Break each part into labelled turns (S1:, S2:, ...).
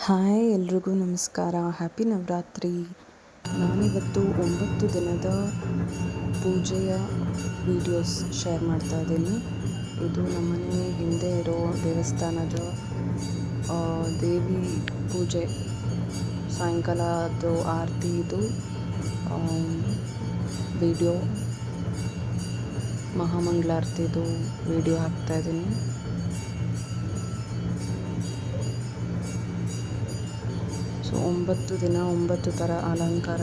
S1: Hi ಎಲ್ರಿಗೂ ನಮಸ್ಕಾರ. Happy Navratri. ನಾನಿವತ್ತು 9 ದಿನದ ಪೂಜೆಯ ವಿಡಿಯೋಸ್ ಶೇರ್ ಮಾಡ್ತಾ ಇದ್ದೀನಿ. ಇದು ನಮ್ಮನೆ ಹಿಂದೆ ಇರೋ ದೇವಸ್ಥಾನದ ದೇವಿ ಪೂಜೆ, ಸಾಯಂಕಾಲದ್ದು ಆರತಿದು ವಿಡಿಯೋ, ಮಹಾಮಂಗಳಾರತಿದು ವಿಡಿಯೋ ಹಾಕ್ತಾ ಇದ್ದೀನಿ. ಸೊ 9 ದಿನ 9 ಥರ ಅಲಂಕಾರ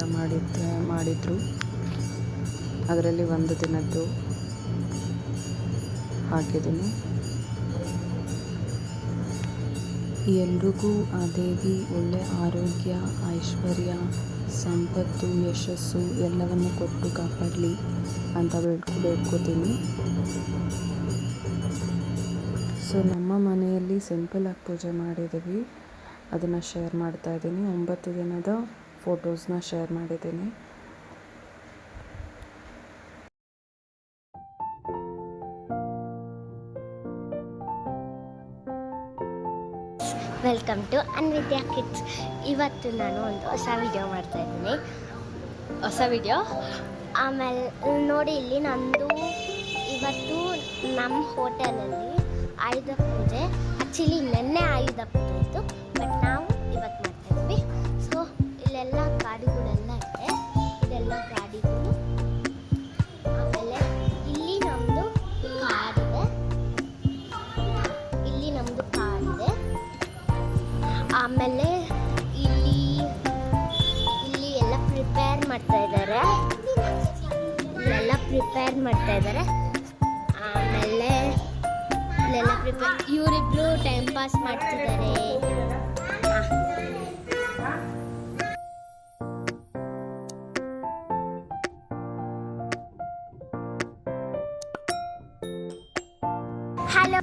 S1: ಮಾಡಿದ್ರು. ಅದರಲ್ಲಿ ಒಂದು ದಿನದ್ದು ಹಾಕಿದ್ದೀನಿ. ಎಲ್ರಿಗೂ ಆ ದೇವಿ ಒಳ್ಳೆ ಆರೋಗ್ಯ, ಐಶ್ವರ್ಯ, ಸಂಪತ್ತು, ಯಶಸ್ಸು ಎಲ್ಲವನ್ನು ಕೊಟ್ಟು ಕಾಪಾಡಲಿ ಅಂತ ಬೇಡ್ಕೋತೀನಿ. ಸೊ ನಮ್ಮ ಮನೆಯಲ್ಲಿ ಸಿಂಪಲಾಗಿ ಪೂಜೆ ಮಾಡಿದ್ದೀವಿ, ಅದನ್ನು ಶೇರ್ ಮಾಡ್ತಾ ಇದ್ದೀನಿ. 9 ದಿನದ ಫೋಟೋಸ್ನ ಶೇರ್ ಮಾಡಿದ್ದೀನಿ.
S2: Welcome to Anvidya kids. ಇವತ್ತು ನಾನು ಒಂದು ಹೊಸ ವಿಡಿಯೋ ಮಾಡ್ತಾ ಇದ್ದೀನಿ. ಆಮೇಲೆ ನೋಡಿ, ಇಲ್ಲಿ ನಂದು ಇವತ್ತು ನಮ್ಮ ಹೋಟೆಲಲ್ಲಿ ಆಯುಧ ಪೂಜೆ. ಆ್ಯಕ್ಚುಲಿ ನೆನ್ನೆ ಆಯುಧ ಪೂಜೆ ಇತ್ತು, ಬಟ್ ನಾವು ಇವತ್ತು ಮಾಡ್ತಾ ಇದ್ವಿ. ಸೊ ಇಲ್ಲೆಲ್ಲ ಗಾಡಿಗಳೆಲ್ಲ ಇದೆ, ಇದೆಲ್ಲ ಗಾಡಿಗಳು. ಆಮೇಲೆ ಇಲ್ಲಿ ನಮ್ಮದು ಕಾರಿದೆ, ಆಮೇಲೆ ಇಲ್ಲಿ ಎಲ್ಲ ಪ್ರಿಪೇರ್ ಮಾಡ್ತಾ ಇದ್ದಾರೆ. ಆಮೇಲೆ ಇಲ್ಲೆಲ್ಲ ಇವರಿಬ್ರು ಟೈಮ್ ಪಾಸ್ ಮಾಡ್ತಿದ್ದಾರೆ. ಹಲೋ,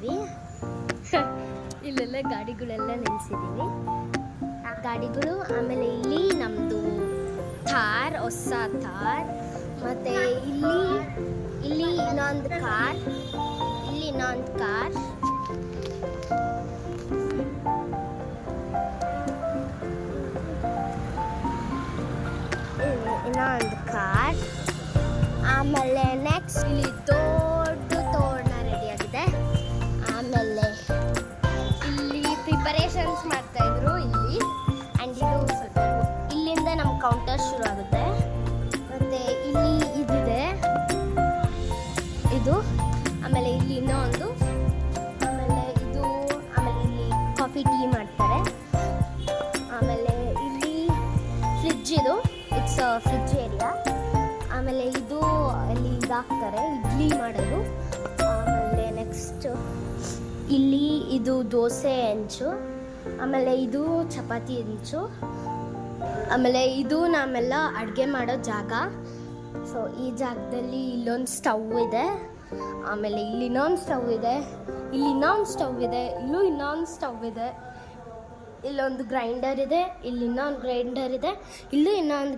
S2: ಇಲ್ಲೆಲ್ಲ ಗಾಡಿಗಳೆಲ್ಲ ನಿಲ್ಸಿದ್ದೀವಿ, ಆ ಗಾಡಿಗಳು. ಆಮೇಲೆ ಇಲ್ಲಿ ನಮ್ಮದು ಥಾರ್, ಹೊಸ ಥಾರ್. ಮತ್ತು ಇಲ್ಲಿ ಇನ್ನೊಂದು ಕಾರ್, ಇನ್ನೊಂದು ಕಾರ್. ಆಮೇಲೆ ನೆಕ್ಸ್ಟ್ ಇಲ್ಲಿ ದೊಡ್ಡ ತೋರಣ ರೆಡಿಯಾಗಿದೆ. ಆಮೇಲೆ ಇಲ್ಲಿ ಪ್ರಿಪರೇಷನ್ಸ್ ಮಾಡ್ತಾಯಿದ್ರು ಇಲ್ಲಿ. ಆ್ಯಂಡ್ ಇದು ಸ್ವಲ್ಪ ಇಲ್ಲಿಂದ ನಮ್ಮ ಕೌಂಟರ್ ಶುರು ಆಗುತ್ತೆ. ಮತ್ತು ಇಲ್ಲಿ ಇದಿದೆ, ಇದು. ಆಮೇಲೆ ಇಲ್ಲಿ ಇನ್ನೊಂದು, ಆಮೇಲೆ ಇದು. ಆಮೇಲೆ ಇಲ್ಲಿ ಕಾಫಿ ಟೀ ಮಾಡ್ತಾರೆ. ಆಮೇಲೆ ಇಲ್ಲಿ ಫ್ರಿಡ್ಜ್, ಇದು ಇಟ್ಸ್ ಫ್ರಿಡ್ಜ್ ಏರಿಯಾ. ಆಮೇಲೆ ಇದು ಅಲ್ಲಿ ಇದಾಕ್ತಾರೆ, ಇಡ್ಲಿ ಮಾಡೋದು. ಆಮೇಲೆ ನೆಕ್ಸ್ಟ್ ಇಲ್ಲಿ ಇದು ದೋಸೆ ಹೆಂಚು. ಆಮೇಲೆ ಇದು ಚಪಾತಿ ಹೆಂಚು. ಆಮೇಲೆ ಇದು ನಮ್ಮೆಲ್ಲ ಅಡುಗೆ ಮಾಡೋ ಜಾಗ. ಸೊ ಈ ಜಾಗದಲ್ಲಿ ಇಲ್ಲೊಂದು ಸ್ಟವ್ ಇದೆ. ಆಮೇಲೆ ಇಲ್ಲಿ ಇನ್ನೊಂದು ಸ್ಟವ್ ಇದೆ, ಇನ್ನೊಂದು ಸ್ಟವ್ ಇದೆ. ಇಲ್ಲೊಂದು ಗ್ರೈಂಡರ್ ಇದೆ, ಇನ್ನೊಂದು ಗ್ರೈಂಡರ್ ಇದೆ, ಇನ್ನೊಂದು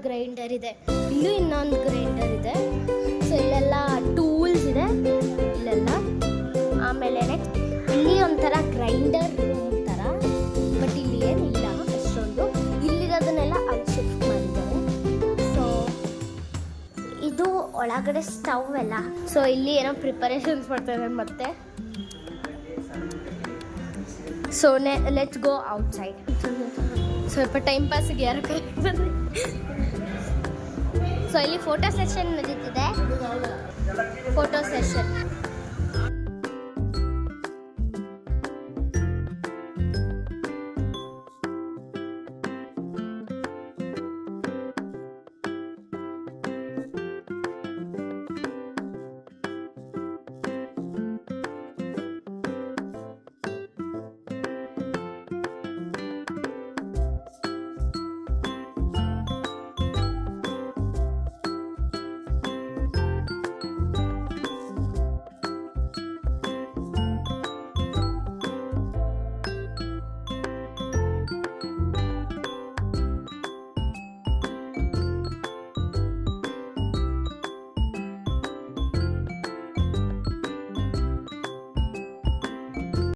S2: ಗ್ರೈಂಡರ್ ಇದೆ. ಸೊ ಇಲ್ಲೆಲ್ಲ ಟೂಲ್ಸ್ ಇದೆ ಇಲ್ಲೆಲ್ಲ. ಆಮೇಲೆ ನೆಕ್ಸ್ಟ್ ಇಲ್ಲಿ ಒಂಥರ ಗ್ರೈಂಡರ್ ರೂಮ್ ಥರ, ಬಟ್ ಇಲ್ಲಿ ಏನಿಲ್ಲ ಅಷ್ಟೊಂದು. ಇಲ್ಲಿರೋದನ್ನೆಲ್ಲ ಅಲ್ಲಿ ಶಿಫ್ಟ್ ಮಾಡಿದ್ದಾರೆ. ಸೊ ಇದು ಒಳಗಡೆ ಸ್ಟವ್ ಎಲ್ಲ. ಸೊ ಇಲ್ಲಿ ಏನೋ ಪ್ರಿಪರೇಷನ್ಸ್ ಮಾಡ್ತಾರೆ ಮತ್ತೆ. So let's go outside. ಸ್ವಲ್ಪ ಟೈಮ್ ಪಾಸಿಗೆ ಯಾರು ಕೈ. ಸೊ ಇಲ್ಲಿ ಫೋಟೋ ಸೆಷನ್ ನಡೀತಿದೆ, ಫೋಟೋ ಸೆಷನ್.